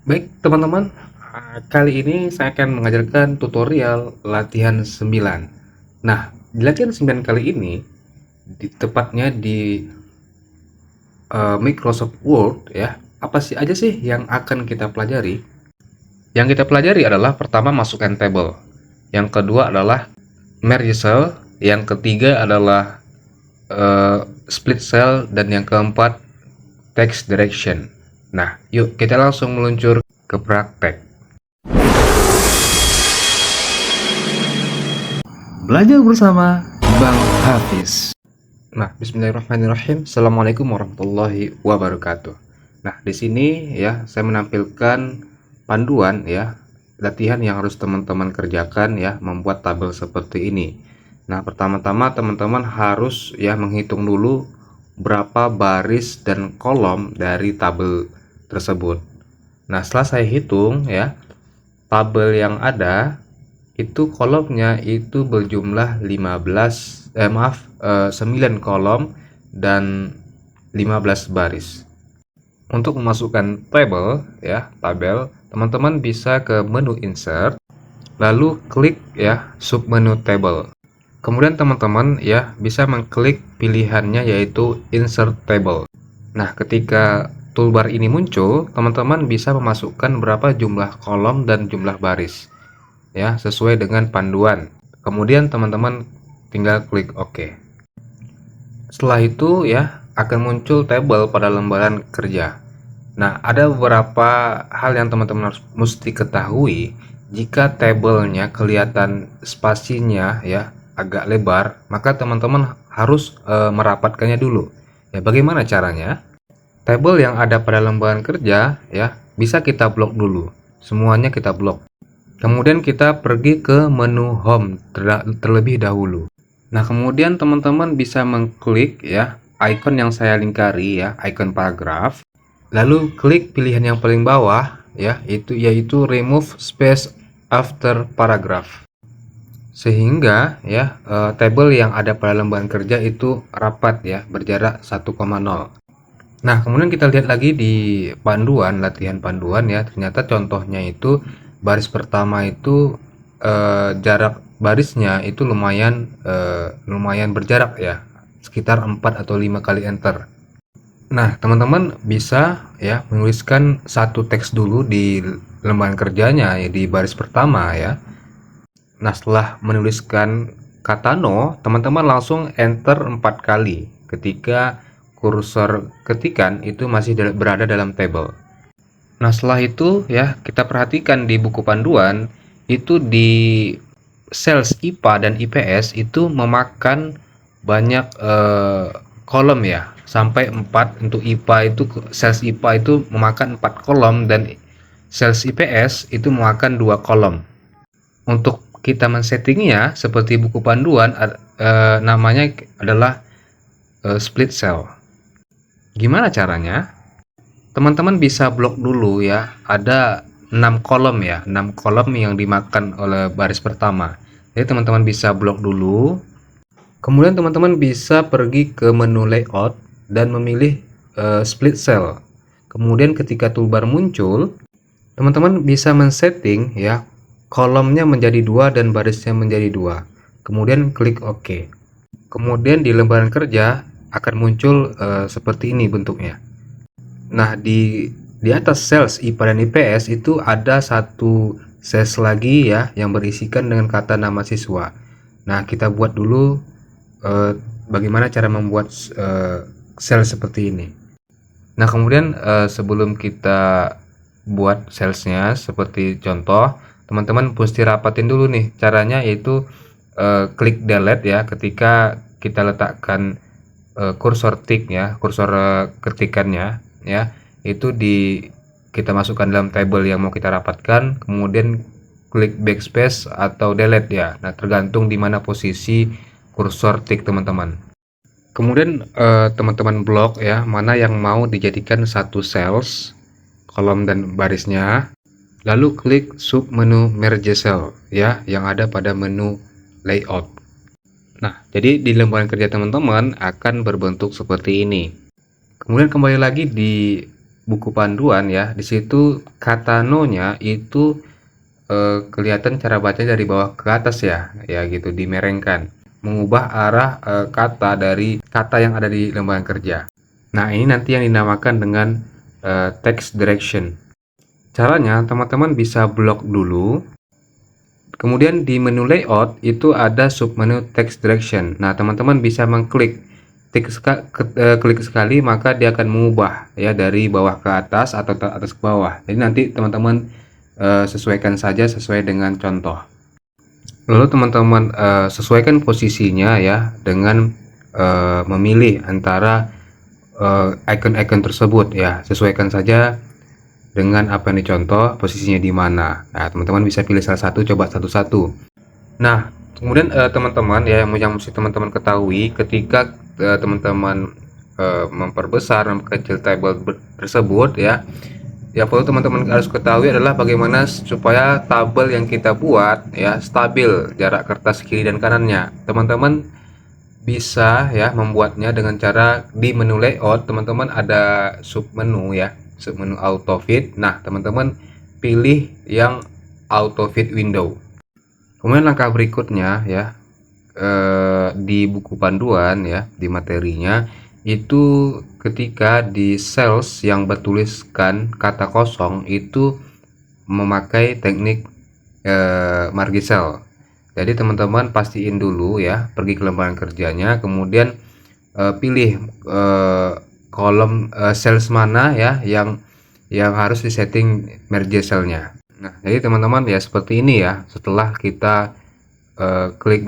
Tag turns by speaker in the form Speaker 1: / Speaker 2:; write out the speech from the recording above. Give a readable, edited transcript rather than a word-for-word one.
Speaker 1: Baik teman-teman, kali ini saya akan mengajarkan tutorial latihan 9. Nah, di latihan 9 kali ini, tepatnya di Microsoft Word ya, apa sih aja sih yang akan kita pelajari? Yang kita pelajari adalah pertama masukkan table, yang kedua adalah merge cell, yang ketiga adalah split cell, dan yang keempat text direction. Nah, yuk kita langsung meluncur ke praktek. Belajar bersama Bang Hafiz. Nah, bismillahirrahmanirrahim. Assalamualaikum warahmatullahi wabarakatuh. Nah, di sini ya saya menampilkan panduan ya latihan yang harus teman-teman kerjakan ya, membuat tabel seperti ini. Nah, pertama-tama teman-teman harus ya menghitung dulu berapa baris dan kolom dari tabel tersebut. Nah, setelah saya hitung ya, tabel yang ada itu kolomnya itu berjumlah 9 kolom dan 15 baris. Untuk memasukkan tabel, teman-teman bisa ke menu insert, lalu klik ya submenu table. Kemudian teman-teman ya bisa mengklik pilihannya yaitu insert table. Nah, ketika toolbar ini muncul, teman-teman bisa memasukkan berapa jumlah kolom dan jumlah baris ya, sesuai dengan panduan. Kemudian teman-teman tinggal klik OK. Setelah itu ya akan muncul tabel pada lembaran kerja. Nah, ada beberapa hal yang teman-teman harus mesti ketahui. Jika tabelnya kelihatan spasinya ya agak lebar, maka teman-teman harus merapatkannya dulu. Ya, bagaimana caranya? Tabel yang ada pada lembaran kerja ya bisa kita blok dulu. Semuanya kita blok. Kemudian kita pergi ke menu home terlebih dahulu. Nah, kemudian teman-teman bisa mengklik ya icon yang saya lingkari ya, icon paragraf. Lalu klik pilihan yang paling bawah ya, yaitu remove space after paragraph. Sehingga ya tabel yang ada pada lembaran kerja itu rapat ya, berjarak 1,0. Nah, kemudian kita lihat lagi di panduan, latihan panduan ya, ternyata contohnya itu baris pertama itu jarak barisnya itu lumayan berjarak ya, sekitar 4 atau 5 kali enter. Nah, teman-teman bisa ya menuliskan satu teks dulu di lembaran kerjanya ya, di baris pertama ya. Nah, setelah menuliskan kata no, teman-teman langsung enter 4 kali ketika kursor ketikan itu masih berada dalam tabel. Nah, setelah itu ya kita perhatikan di buku panduan itu di sales IPA dan IPS itu memakan banyak kolom ya, sampai 4. Untuk IPA itu sales IPA itu memakan 4 kolom dan sales IPS itu memakan 2 kolom. Untuk kita men-settingnya seperti buku panduan namanya adalah split cell. Gimana caranya? Teman-teman bisa blok dulu ya, ada 6 kolom ya, 6 kolom yang dimakan oleh baris pertama. Jadi teman-teman bisa blok dulu. Kemudian teman-teman bisa pergi ke menu layout dan memilih split cell. Kemudian ketika toolbar muncul, teman-teman bisa men-setting ya kolomnya menjadi 2 dan barisnya menjadi 2. Kemudian klik OK. Kemudian di lembaran kerja akan muncul seperti ini bentuknya. Nah, di atas sales IPA dan IPS itu ada satu sales lagi ya yang berisikan dengan kata nama siswa. Nah, kita buat dulu bagaimana cara membuat sel seperti ini. Nah, kemudian sebelum kita buat salesnya seperti contoh, teman-teman mesti rapatin dulu nih caranya, yaitu klik delete ya ketika kita letakkan kursor tick ya, kursor ketikannya ya, itu kita masukkan dalam table yang mau kita rapatkan, kemudian klik backspace atau delete ya. Nah, tergantung di mana posisi kursor tick teman-teman. Kemudian teman-teman blok ya mana yang mau dijadikan satu cells, kolom dan barisnya, lalu klik sub menu merge cell ya yang ada pada menu layout. Nah, jadi di lembaran kerja teman-teman akan berbentuk seperti ini. Kemudian kembali lagi di buku panduan ya, di situ kata no-nya itu kelihatan cara baca dari bawah ke atas ya, ya gitu, dimerengkan, mengubah arah kata dari kata yang ada di lembaran kerja. Nah, ini nanti yang dinamakan dengan text direction. Caranya, teman-teman bisa blok dulu. Kemudian di menu layout itu ada submenu text direction. Nah, teman-teman bisa mengklik klik sekali, maka dia akan mengubah ya dari bawah ke atas atau atas ke bawah. Jadi nanti teman-teman sesuaikan saja sesuai dengan contoh. Lalu teman-teman sesuaikan posisinya ya dengan memilih antara icon-icon tersebut ya. Sesuaikan saja dengan apa yang dicontoh, posisinya di mana. Nah, teman-teman bisa pilih salah satu, coba satu-satu. Nah, kemudian teman-teman ya, yang mesti teman-teman ketahui ketika teman-teman memperbesar, memperkecil tabel tersebut ya, yang perlu teman-teman harus ketahui adalah bagaimana supaya tabel yang kita buat ya stabil jarak kertas kiri dan kanannya. Teman-teman bisa ya membuatnya dengan cara di menu layout, teman-teman ada submenu ya, submenu auto fit. Nah, teman-teman pilih yang auto fit window. Kemudian langkah berikutnya ya, di buku panduan ya, di materinya itu ketika di cells yang bertuliskan kata kosong itu memakai teknik margin cell. Jadi teman-teman pastiin dulu ya, pergi ke lembaran kerjanya, kemudian pilih kolom cells mana ya yang harus disetting merge cellnya. Nah, jadi teman-teman ya seperti ini ya, setelah kita klik